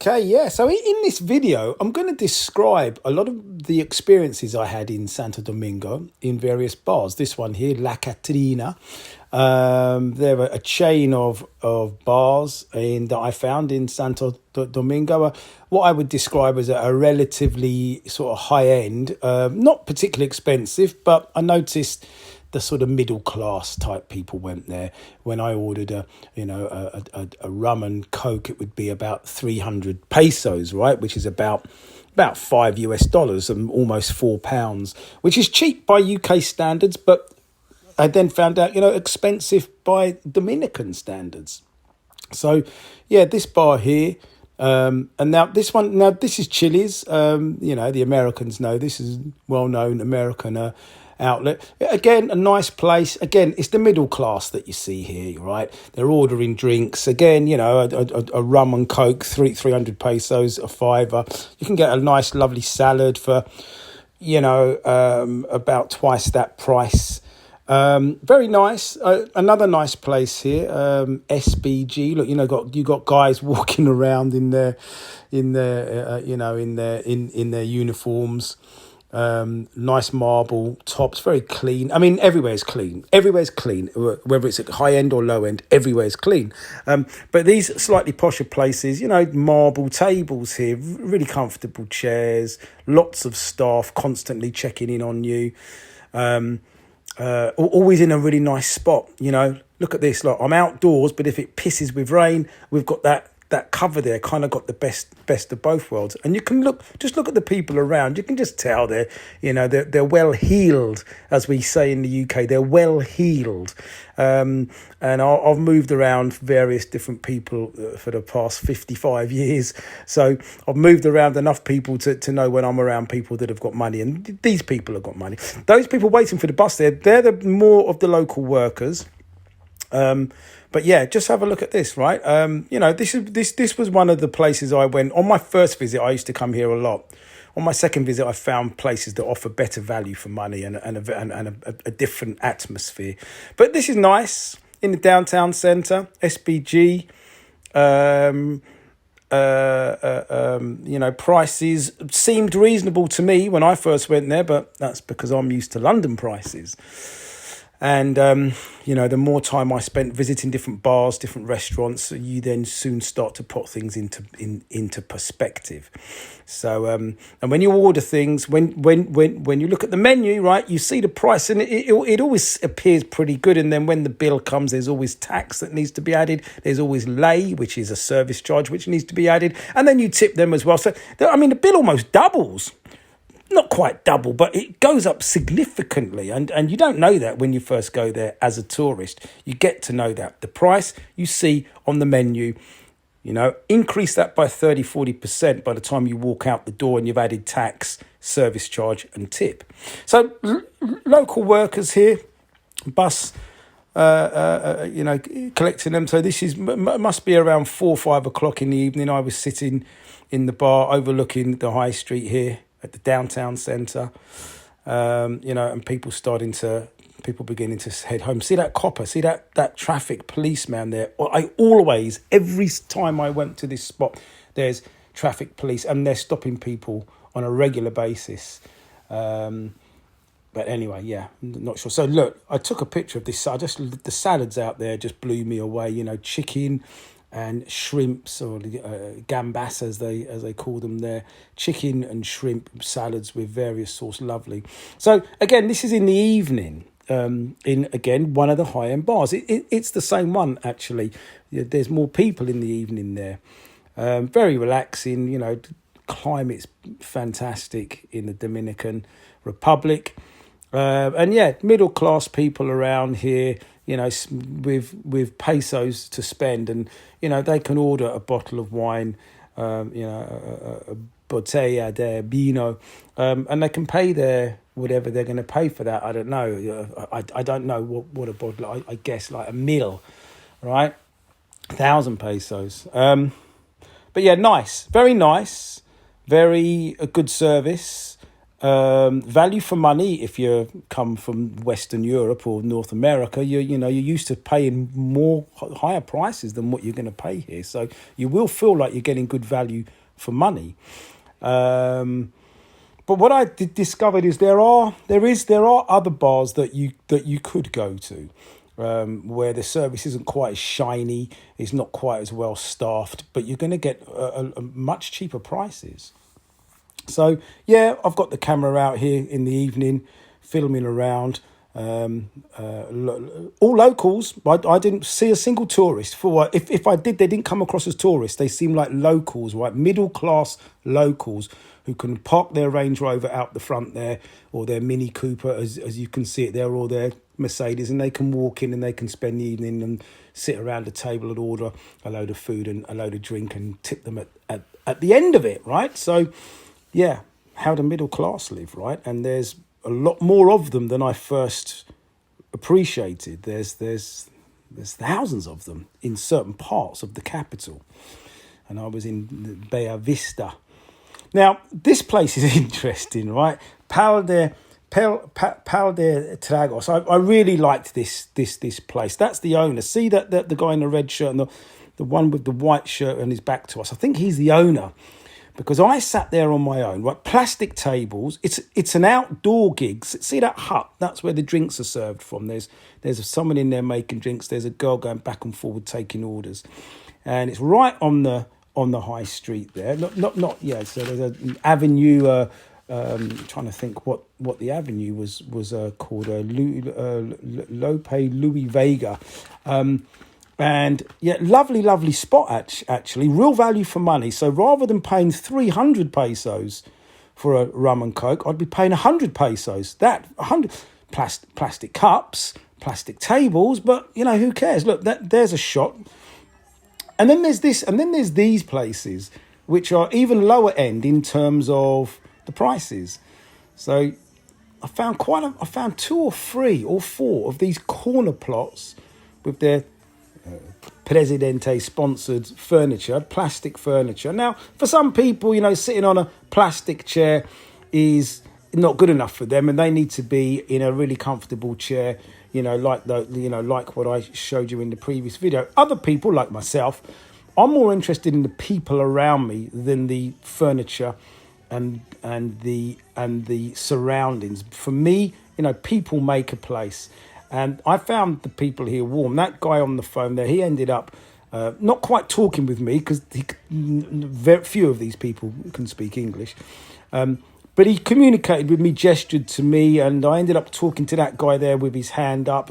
Okay, yeah. So in this video, I'm going to describe a lot of the experiences I had in Santo Domingo in various bars. This one here, La Catrina. They're a chain of bars that I found in Santo Domingo. What I would describe as a relatively sort of high end, not particularly expensive, but I noticed the sort of middle class type people went there. When I ordered a rum and coke, it would be about 300 pesos, right, which is about $5 and almost £4, which is cheap by UK standards, but I then found out, expensive by Dominican standards. So, yeah, this bar here, and now this is Chili's. The Americans know this is well-known American outlet. Again, a nice place. Again, it's the middle class that you see here, right? They're ordering drinks. Again, a rum and coke, 300 pesos, a fiver. You can get a nice, lovely salad for, about twice that price. Very nice. Another nice place here, SBG. Look, you got guys walking around in their uniforms. Nice marble tops, very clean. I mean, everywhere's clean. Everywhere's clean, whether it's at high end or low end. Everywhere's clean. But these slightly posher places, marble tables here, really comfortable chairs, lots of staff constantly checking in on you. Always in a really nice spot. Look at this. Look, I'm outdoors, but if it pisses with rain, we've got that cover there, kind of got the best of both worlds. And you can look at the people around. You can just tell they're well heeled, as we say in the UK. They're well heeled. And I've moved around various different people for the past 55 years. So I've moved around enough people to know when I'm around people that have got money. And these people have got money. Those people waiting for the bus they're the more of the local workers. But yeah, just have a look at this, right? This was one of the places I went on my first visit. I used to come here a lot. On my second visit, I found places that offer better value for money and a different atmosphere. But this is nice in the downtown centre, SBG. Prices seemed reasonable to me when I first went there, but that's because I'm used to London prices. And, the more time I spent visiting different bars, different restaurants, you then soon start to put things into perspective. So, and when you order things, when you look at the menu, right, you see the price and it always appears pretty good. And then when the bill comes, there's always tax that needs to be added. There's always lei, which is a service charge, which needs to be added. And then you tip them as well. So, the bill almost doubles. Not quite double, but it goes up significantly. And you don't know that when you first go there as a tourist. You get to know that. The price you see on the menu, increase that by 30-40% by the time you walk out the door and you've added tax, service charge and tip. So local workers here, bus, collecting them. So this must be around 4 or 5 o'clock in the evening. I was sitting in the bar overlooking the high street here at the downtown centre, and people beginning to head home. See that copper, see that traffic policeman there. Every time I went to this spot, there's traffic police and they're stopping people on a regular basis. But anyway, yeah, not sure. So look, I took a picture of this. The salads out there just blew me away. Chicken and shrimps, or gambas as they call them there, chicken and shrimp salads with various sauce, lovely. So again, this is in the evening, in again one of the high-end bars. It's the same one actually. There's more people in the evening there. Very relaxing. Climate's fantastic in the Dominican Republic, and yeah, middle class people around here. With pesos to spend, and they can order a bottle of wine, a botella de vino, and they can pay their whatever they're going to pay for that. I don't know. I don't know what a bottle. I guess like a meal, right? 1,000 pesos. But yeah, nice, very a good service. Value for money, if you come from Western Europe or North America, you're used to paying higher prices than what you're going to pay here. So you will feel like you're getting good value for money. But what I discovered is there are other bars that you could go to, where the service isn't quite as shiny, it's not quite as well staffed, but you're going to get a much cheaper prices. So yeah, I've got the camera out here in the evening, filming around. All locals. I didn't see a single tourist. If I did, they didn't come across as tourists. They seem like locals, right? Middle class locals who can park their Range Rover out the front there, or their Mini Cooper, as you can see it there, or their Mercedes, and they can walk in and they can spend the evening and sit around a table and order a load of food and a load of drink and tip them at the end of it, right? So yeah, how the middle class live, right? And there's a lot more of them than I first appreciated. There's thousands of them in certain parts of the capital. And I was in Bella Vista. Now, this place is interesting, right? Pal de Tragos. I really liked this place. That's the owner. See that the guy in the red shirt and the one with the white shirt and his back to us. I think he's the owner. Because I sat there on my own, right? Plastic tables. It's an outdoor gig. See that hut? That's where the drinks are served from. There's someone in there making drinks. There's a girl going back and forward taking orders, and it's right on the high street there. Not yeah. So there's an avenue. Trying to think what the avenue was called. Lope Louis Vega. And yeah, lovely spot actually, real value for money. So rather than paying 300 pesos for a rum and coke, I'd be paying 100 pesos. That 100 plastic cups, plastic tables, but who cares? Look, there's a shot. And then there's this, and then there's these places which are even lower end in terms of the prices. So I found 2 or 3 or 4 of these corner plots with their Presidente sponsored furniture, plastic furniture. Now, for some people, sitting on a plastic chair is not good enough for them, and they need to be in a really comfortable chair, like what I showed you in the previous video. Other people, like myself, I'm more interested in the people around me than the furniture and the surroundings. For me, people make a place. And I found the people here warm. That guy on the phone there, he ended up not quite talking with me because very few of these people can speak English. But he communicated with me, gestured to me, and I ended up talking to that guy there with his hand up.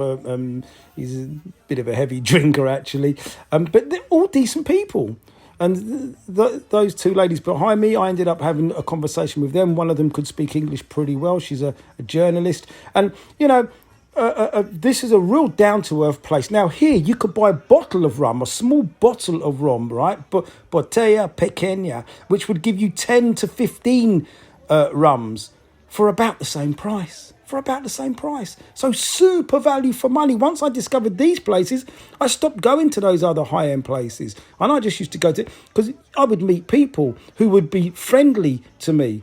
He's a bit of a heavy drinker, actually. But they're all decent people. And those 2 ladies behind me, I ended up having a conversation with them. One of them could speak English pretty well. She's a journalist. And, this is a real down-to-earth place. Now, here, you could buy a bottle of rum, a small bottle of rum, right? Botella pequeña, which would give you 10 to 15 rums for about the same price. So super value for money. Once I discovered these places, I stopped going to those other high-end places. And I just used to go to, because I would meet people who would be friendly to me.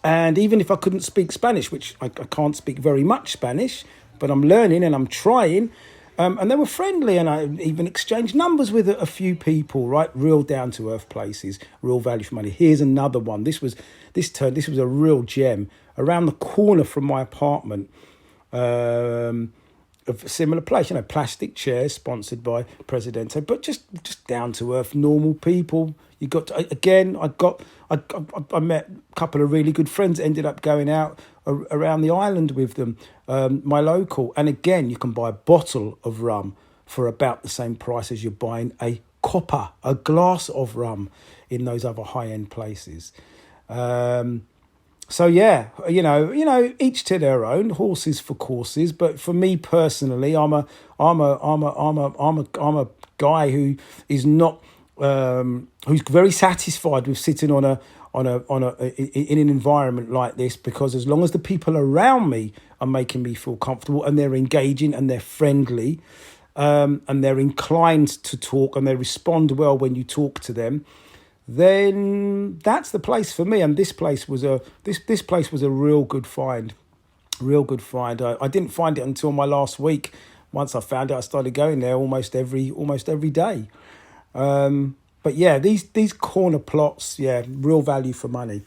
And even if I couldn't speak Spanish, which I can't speak very much Spanish, but I'm learning and I'm trying, and they were friendly, and I even exchanged numbers with a few people, right? Real down-to-earth places, real value for money. Here's another one. This was a real gem. Around the corner from my apartment, of a similar place, plastic chairs sponsored by Presidente, but just down-to-earth, normal people. You got to, again, I met a couple of really good friends, ended up going out around the island with them, my local. And again, you can buy a bottle of rum for about the same price as you're buying a copper, a glass of rum in those other high-end places. So yeah, each to their own, horses for courses. But for me personally, I'm a guy who is not, who's very satisfied with sitting in an environment like this, because as long as the people around me are making me feel comfortable and they're engaging and they're friendly, and they're inclined to talk and they respond well when you talk to them, then that's the place for me. And this place was this place was a real good find. Real good find. I didn't find it until my last week. Once I found it, I started going there almost every day. But yeah, these corner plots, yeah, real value for money.